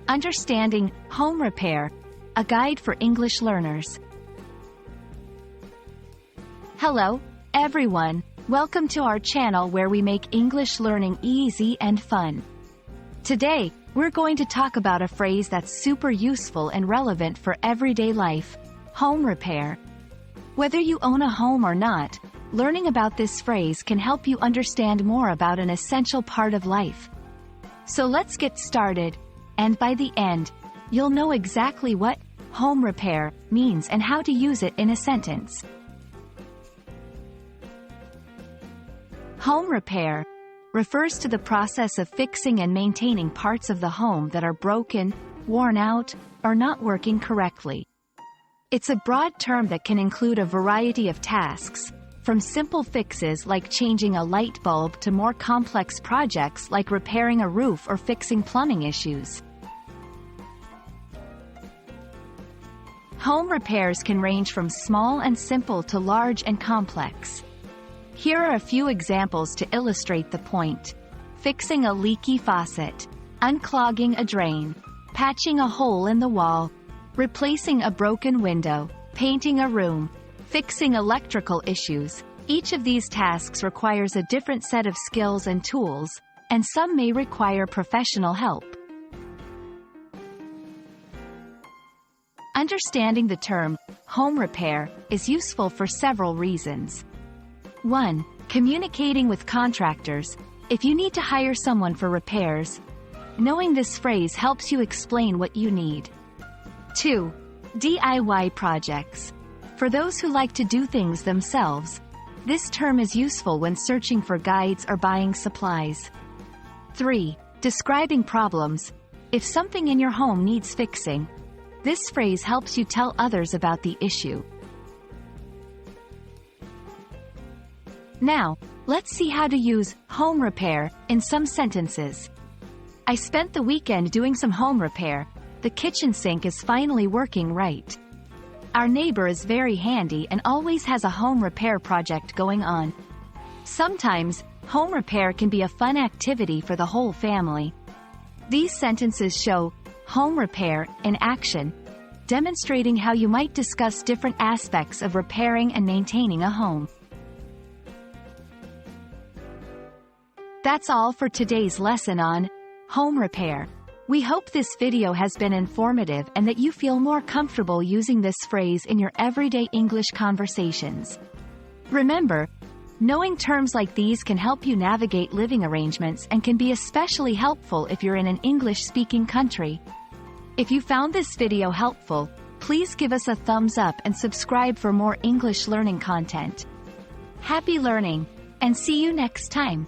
Understanding home repair, a guide for English learners. Hello, everyone. Welcome to our channel where we make English learning easy and fun. Today, we're going to talk about a phrase that's super useful and relevant for everyday life: home repair. Whether you own a home or not, learning about this phrase can help you understand more about an essential part of life. So let's get started, and by the end, you'll know exactly what home repair means and how to use it in a sentence. Home repair refers to the process of fixing and maintaining parts of the home that are broken, worn out, or not working correctly. It's a broad term that can include a variety of tasks, from simple fixes like changing a light bulb to more complex projects like repairing a roof or fixing plumbing issues. Home repairs can range from small and simple to large and complex. Here are a few examples to illustrate the point: fixing a leaky faucet, unclogging a drain, patching a hole in the wall, replacing a broken window, painting a room, fixing electrical issues. Each of these tasks requires a different set of skills and tools, and some may require professional help. Understanding the term home repair is useful for several reasons. 1. Communicating with contractors. If you need to hire someone for repairs, knowing this phrase helps you explain what you need. 2. DIY projects. For those who like to do things themselves, this term is useful when searching for guides or buying supplies. 3. Describing problems. If something in your home needs fixing, this phrase helps you tell others about the issue. Now, let's see how to use home repair in some sentences. I spent the weekend doing some home repair. The kitchen sink is finally working right. Our neighbor is very handy and always has a home repair project going on. Sometimes, home repair can be a fun activity for the whole family. These sentences show home repair in action, demonstrating how you might discuss different aspects of repairing and maintaining a home. That's all for today's lesson on home repair. We hope this video has been informative and that you feel more comfortable using this phrase in your everyday English conversations. Remember, knowing terms like these can help you navigate living arrangements and can be especially helpful if you're in an English-speaking country. If you found this video helpful, please give us a thumbs up and subscribe for more English learning content. Happy learning, and see you next time!